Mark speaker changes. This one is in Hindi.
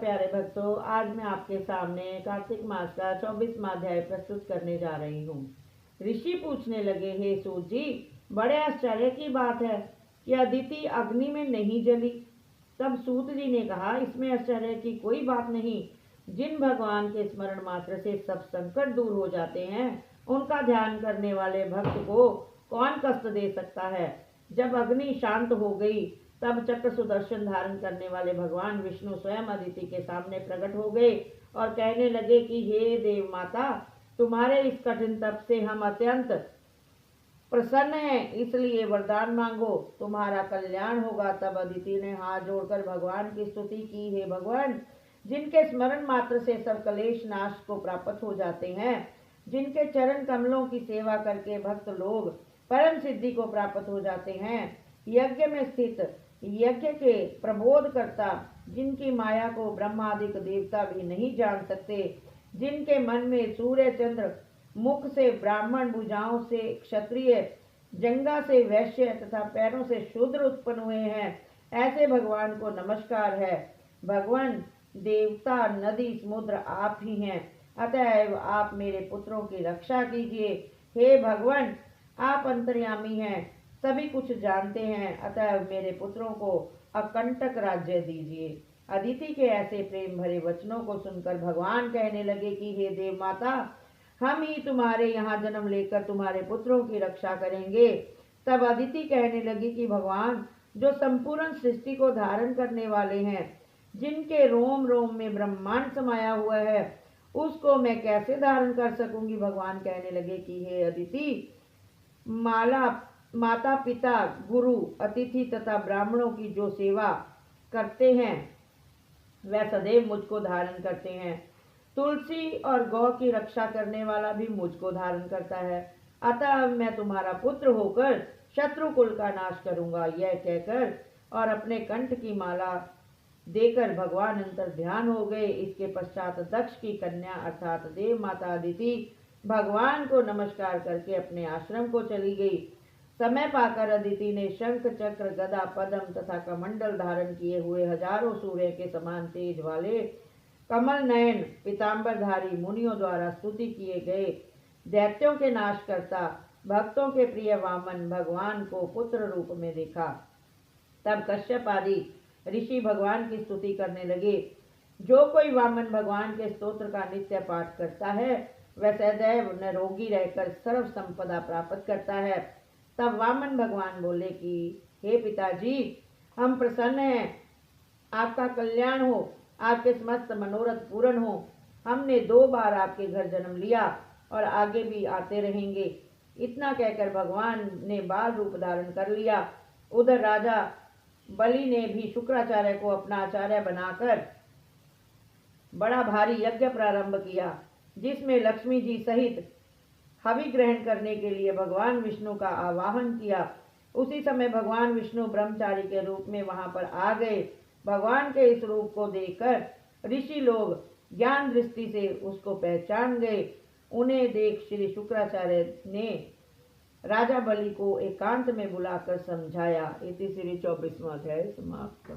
Speaker 1: प्यारे भक्तों, आज मैं आपके सामने कार्तिक मास का 24वां अध्याय प्रस्तुत करने जा रही हूँ। ऋषि पूछने लगे, हे सूत जी, बड़े आश्चर्य की बात है कि अदिति अग्नि में नहीं जली। तब सूत जी ने कहा, इसमें आश्चर्य की कोई बात नहीं। जिन भगवान के स्मरण मात्र से सब संकट दूर हो जाते हैं, उनका ध्यान करने वाले भक्त को कौन कष्ट दे सकता है। जब अग्नि शांत हो गई, तब चक्र सुदर्शन धारण करने वाले भगवान विष्णु स्वयं अदिति के सामने प्रकट हो गए और कहने लगे कि हे देव माता, तुम्हारे इस कठिन तप से हम अत्यंत प्रसन्न हैं, इसलिए वरदान मांगो, तुम्हारा कल्याण होगा। तब अदिति ने हाथ जोड़कर भगवान की स्तुति की, हे भगवान, जिनके स्मरण मात्र से सब कलेश नाश को प्राप्त हो जाते हैं, जिनके चरण कमलों की सेवा करके भक्त लोग परम सिद्धि को प्राप्त हो जाते हैं, यज्ञ में स्थित यज्ञ के प्रबोध करता, जिनकी माया को ब्रह्मादिक देवता भी नहीं जान सकते, जिनके मन में सूर्य चंद्र, मुख से ब्राह्मण, भुजाओं से क्षत्रिय, जंगा से वैश्य तथा पैरों से शूद्र उत्पन्न हुए हैं, ऐसे भगवान को नमस्कार है। भगवान, देवता, नदी, समुद्र आप ही हैं, अतएव आप मेरे पुत्रों की रक्षा कीजिए। हे भगवान, आप अंतर्यामी हैं, सभी कुछ जानते हैं, अतः मेरे पुत्रों को अकंटक राज्य दीजिए। अदिति के ऐसे प्रेम भरे वचनों को सुनकर भगवान कहने लगे कि हे देव माता, हम ही तुम्हारे यहाँ जन्म लेकर तुम्हारे पुत्रों की रक्षा करेंगे। तब अदिति कहने लगी कि भगवान, जो संपूर्ण सृष्टि को धारण करने वाले हैं, जिनके रोम रोम में ब्रह्मांड समाया हुआ है, उसको मैं कैसे धारण कर सकूंगी। भगवान कहने लगे कि हे अदिति, माता पिता, गुरु, अतिथि तथा ब्राह्मणों की जो सेवा करते हैं, वह सदैव मुझको धारण करते हैं। तुलसी और गौ की रक्षा करने वाला भी मुझको धारण करता है, अतः मैं तुम्हारा पुत्र होकर शत्रु कुल का नाश करूंगा। यह कहकर और अपने कंठ की माला देकर भगवान अंतर ध्यान हो गए। इसके पश्चात दक्ष की कन्या अर्थात देव माता अदिति भगवान को नमस्कार करके अपने आश्रम को चली गई। समय पाकर अदिति ने शंख, चक्र, गदा, पद्म तथा कमंडल धारण किए हुए हजारों सूर्य के समान तेज वाले कमल नयन पीताम्बरधारी मुनियों द्वारा स्तुति किए गए दैत्यों के नाश करता, भक्तों के प्रिय वामन भगवान को पुत्र रूप में देखा। तब कश्यप आदि ऋषि भगवान की स्तुति करने लगे। जो कोई वामन भगवान के स्तोत्र का नित्य पाठ करता है, वह सदैव निरोगी रहकर सर्व संपदा प्राप्त करता है। तब वामन भगवान बोले कि हे पिताजी, हम प्रसन्न हैं, आपका कल्याण हो, आपके समस्त मनोरथ पूर्ण हो। हमने 2 बार आपके घर जन्म लिया और आगे भी आते रहेंगे। इतना कहकर भगवान ने बाल रूप धारण कर लिया। उधर राजा बलि ने भी शुक्राचार्य को अपना आचार्य बनाकर बड़ा भारी यज्ञ प्रारंभ किया, जिसमें लक्ष्मी जी सहित हवि ग्रहण करने के लिए भगवान विष्णु का आवाहन किया। उसी समय भगवान विष्णु ब्रह्मचारी के रूप में वहां पर आ गए। भगवान के इस रूप को देखकर ऋषि लोग ज्ञान दृष्टि से उसको पहचान गए। उन्हें देख श्री शुक्राचार्य ने राजा बलि को एकांत में बुलाकर समझाया। इति श्री 24वां अध्याय समाप्त।